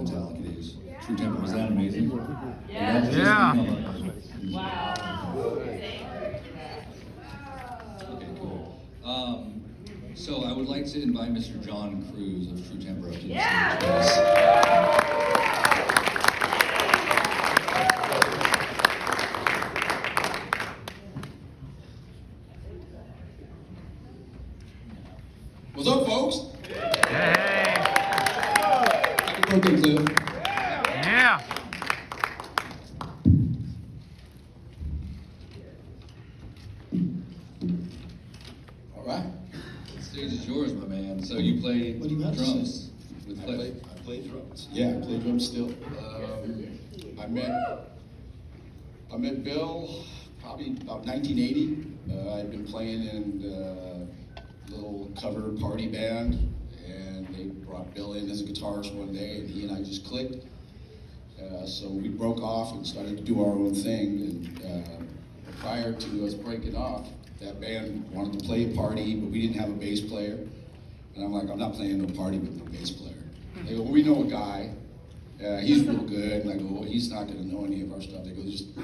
Metallica days. True Temper, was that amazing? Yeah. Wow. Okay, cool. So I would like to invite Mr. John Cruz of True Temper up to the stage, please. What's up, folks? Hey. Happy birthday, Cliff. Yeah. All right. The stage is yours, my man. So you play What do you have to drums with I Cliff? play drums. Yeah, I play drums still. I met Bill probably about 1980. I'd been playing in a little cover party band, and they brought Bill in as a guitarist one day, and he and I just clicked. So we broke off and started to do our own thing. And prior to us breaking off, that band wanted to play a party, but we didn't have a bass player. And I'm like, I'm not playing no party with no bass player. They go, well, we know a guy. He's real good. And I go, well, he's not going to know any of our stuff. They go, just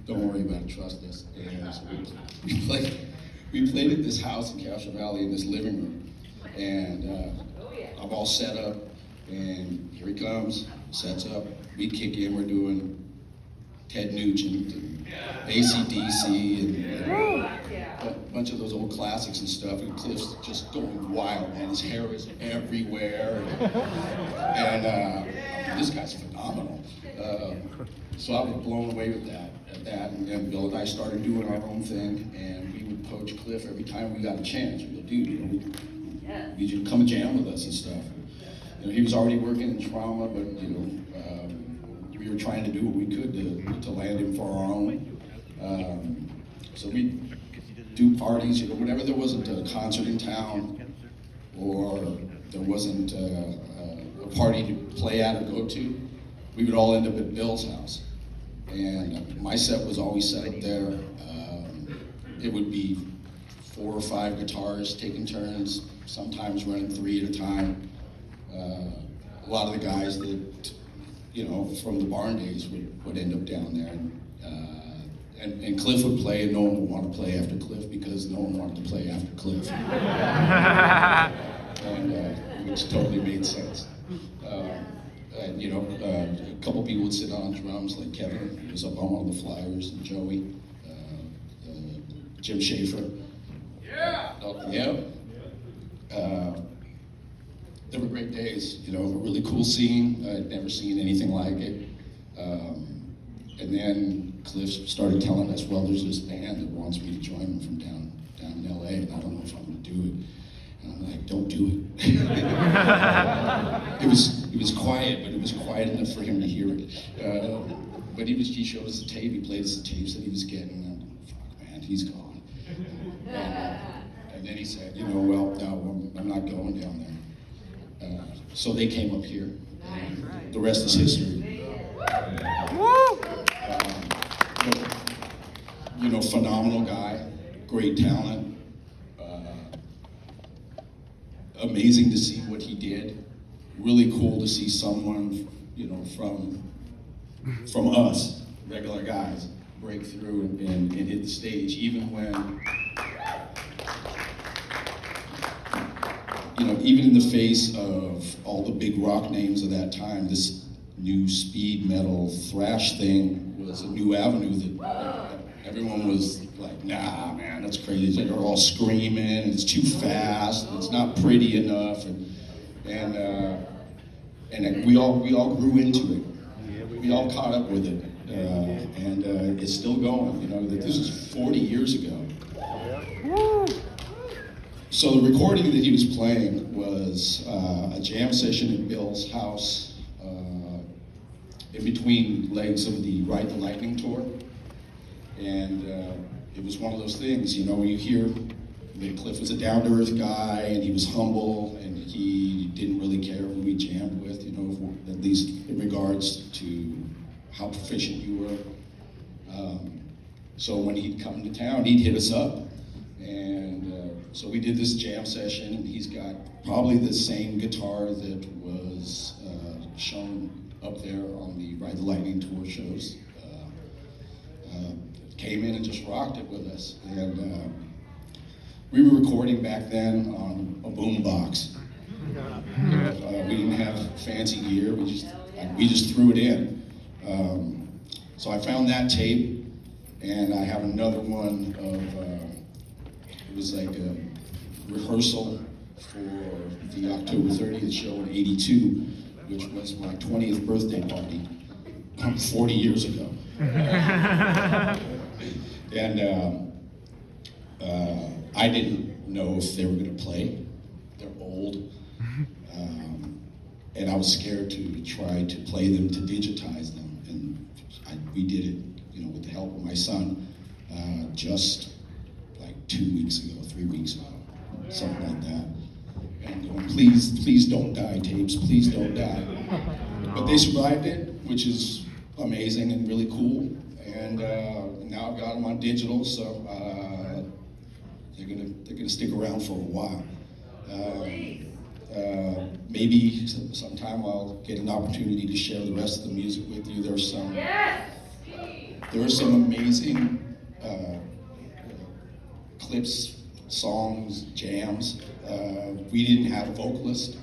don't worry about it, trust us. And so we played at this house in Castro Valley in this living room. And I'm all set up, and here he comes, sets up. We kick in, we're doing Ted Nugent and AC/DC and a bunch of those old classics and stuff. And Cliff's just going wild, man. His hair is everywhere. And this guy's phenomenal. So I was blown away with that. And Bill and I started doing our own thing, and we would coach Cliff every time we got a chance. We go, dude, you know, you should come and jam with us and stuff. You know, he was already working in trauma, but you know, we were trying to do what we could to land him for our own. So we do parties, you know, whenever there wasn't a concert in town, or there wasn't a party to play at or go to, we would all end up at Bill's house. And my set was always set up there. It would be 4 or 5 guitars taking turns, sometimes running 3 at a time. A lot of the guys that, you know, from the barn days would end up down there. And Cliff would play, and no one would want to play after Cliff because no one wanted to play after Cliff. And which totally made sense. And you know, a couple people would sit on drums, like Kevin, who was up on one of the flyers, and Joey, Jim Schaefer. Yeah. They were great days. You know, a really cool scene. I'd never seen anything like it. And then Cliff started telling us, well, there's this band that wants me to join them from down in LA, and I don't know if I'm going to do it. And I'm like, don't do it. It was quiet, but it was quiet enough for him to hear it. But he showed us the tape. He played us the tapes that he was getting. And I'm like, fuck, man, he's gone. And then he said, you know, well, no, I'm not going down there. So they came up here. The rest is history. You know, phenomenal guy, great talent. Amazing to see what he did. Really cool to see someone, you know, from us, regular guys, break through and hit the stage, even when, you know, even in the face of all the big rock names of that time, this new speed metal thrash thing was a new avenue that everyone was like, nah, man, that's crazy. They're all screaming, it's too fast, it's not pretty enough, and we all grew into it. We all caught up with it, and it's still going. You know, that this is 40 years ago. So the recording that he was playing was a jam session at Bill's house in between legs of the Ride the Lightning tour. And it was one of those things, you know, when you hear that Cliff was a down-to-earth guy, and he was humble, and he didn't really care who we jammed with, you know, at least in regards to how proficient you were. So when he'd come to town, he'd hit us up. And so we did this jam session, and he's got probably the same guitar that was shown up there on the Ride the Lightning tour shows. Came in and just rocked it with us. And we were recording back then on a boom box. We didn't have fancy gear, we just threw it in. So I found that tape, and I have another one of, it was like a rehearsal for the October 30th show in '82, which was my 20th birthday party 40 years ago. And I didn't know if they were going to play. They're old. And I was scared to try to play them, to digitize them. And we did it, with the help of my son, just like 2 weeks ago, 3 weeks ago, something like that. And going, please don't die, tapes, please don't die. But they survived it, which is amazing and really cool. And now I've got them on digital, so they're gonna stick around for a while. Maybe sometime I'll get an opportunity to share the rest of the music with you. There are some amazing clips, songs, jams. We didn't have a vocalist,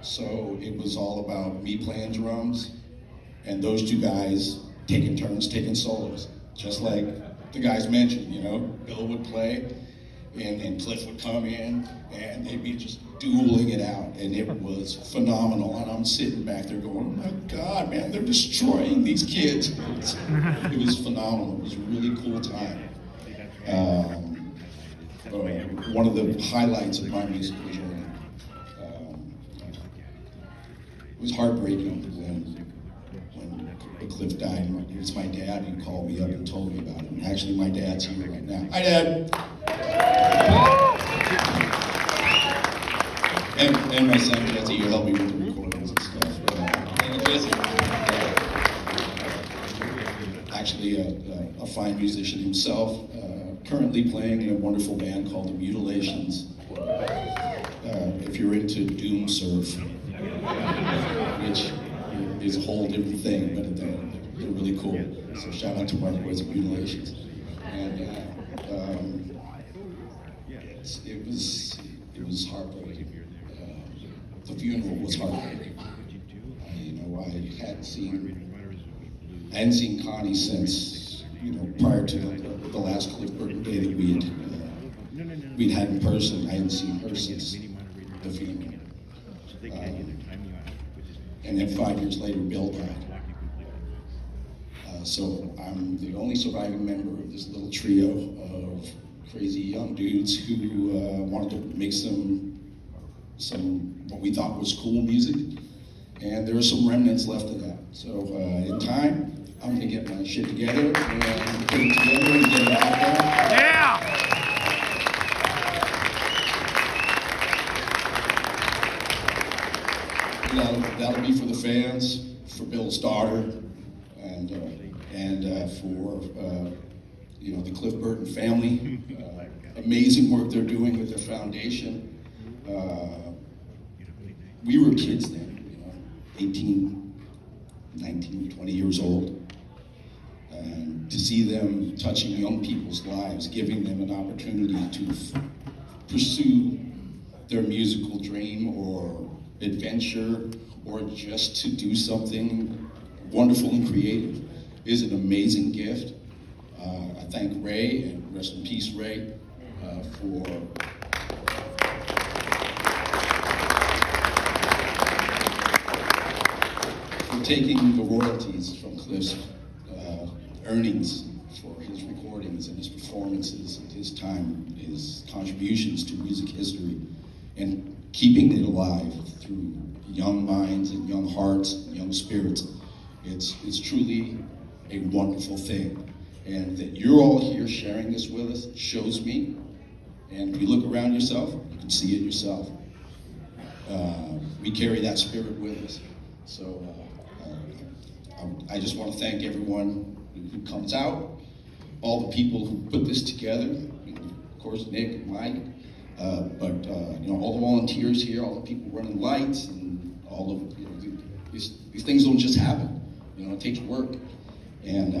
so it was all about me playing drums and those two guys taking turns, taking solos. Just like the guys mentioned, Bill would play and Cliff would come in and they'd be just dueling it out, and it was phenomenal. And I'm sitting back there going, oh my God, man, they're destroying these kids. It was phenomenal. It was a really cool time. One of the highlights of my musical journey. It was heartbreaking when Cliff died. It's my dad who called me up and told me about it. And actually, my dad's here right now. Hi, Dad. And my son Jesse, who helped me with the recordings and stuff. And Jesse, actually a fine musician himself, currently playing in a wonderful band called the Mutilations. If you're into doom surf, which is a whole different thing, but they're really cool. So shout out to my boys at Mutilations. And it was heartbreaking. The funeral was heartbreaking. I hadn't seen Connie since prior to the last Cliff Burton day that we'd had in person. I hadn't seen her since the funeral. And then 5 years later, Bill died. So I'm the only surviving member of this little trio of crazy young dudes who wanted to make some what we thought was cool music, and there are some remnants left of that. So in time, I'm gonna get my shit together and put it together and get it out there. Yeah! That'll be for the fans, for Bill's daughter, and for the Cliff Burton family. Amazing work they're doing with their foundation. We were kids then, 18, 19, 20 years old. And to see them touching young people's lives, giving them an opportunity to pursue their musical dream or adventure, or just to do something wonderful and creative, is an amazing gift. I thank Ray, and rest in peace, Ray, for taking the royalties from Cliff's earnings for his recordings and his performances and his time, his contributions to music history, and keeping it alive through young minds and young hearts and young spirits. It's truly a wonderful thing. And that you're all here sharing this with us shows me. And if you look around yourself, you can see it yourself. We carry that spirit with us. So I just want to thank everyone who comes out, all the people who put this together, of course Nick and Mike, but all the volunteers here, all the people running lights, and all of these things don't just happen. You know, it takes work, and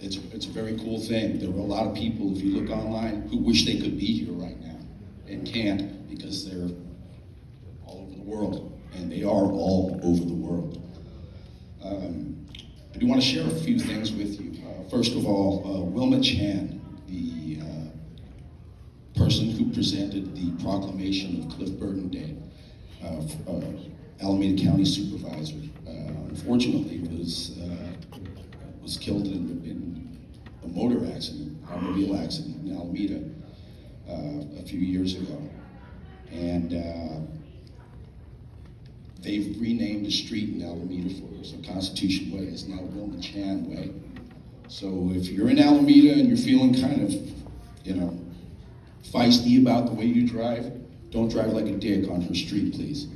it's a very cool thing. There are a lot of people, if you look online, who wish they could be here right now and can't because they're all over the world, and they are all over the world. I do want to share a few things with you. First of all, Wilma Chan, the person who presented the proclamation of Cliff Burton Day, Alameda County Supervisor, unfortunately was killed in a motor accident, automobile accident in Alameda a few years ago. And they've renamed a street in Alameda for her, so Constitution Way is now Wilma Chan Way. So if you're in Alameda and you're feeling kind of, you know, feisty about the way you drive, don't drive like a dick on her street, please.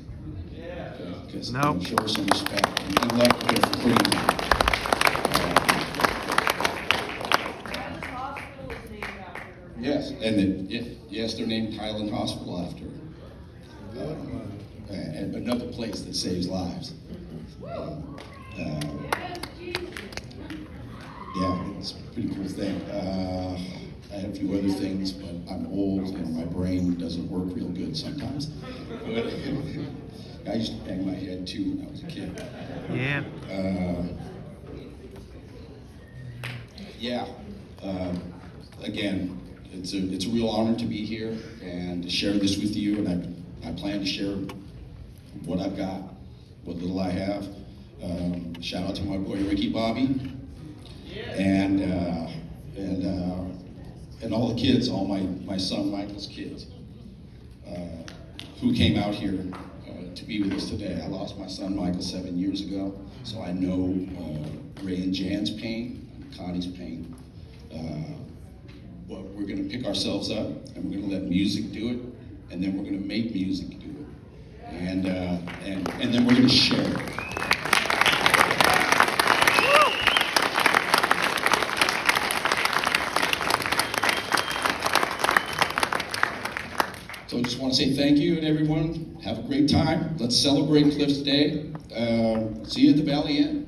Because Nope. show her some respect and let her for putting that. Yes, and yes, they're named Highland Hospital after her. And another place that saves lives. Yeah, it's a pretty cool thing. I have a few other things, but I'm old and my brain doesn't work real good sometimes. But I used to bang my head too when I was a kid. Yeah. Again, it's a real honor to be here and to share this with you, and I plan to share what I've got, what little I have. Shout out to my boy Ricky Bobby, and all the kids, all my son Michael's kids, who came out here to be with us today. I lost my son Michael 7 years ago, so I know Ray and Jan's pain, and Connie's pain. But we're going to pick ourselves up, and we're going to let music do it, and then we're going to make music do it, and then we're going to share it. So I just want to say thank you to everyone. Have a great time. Let's celebrate Cliff's Day. See you at the Valley Inn.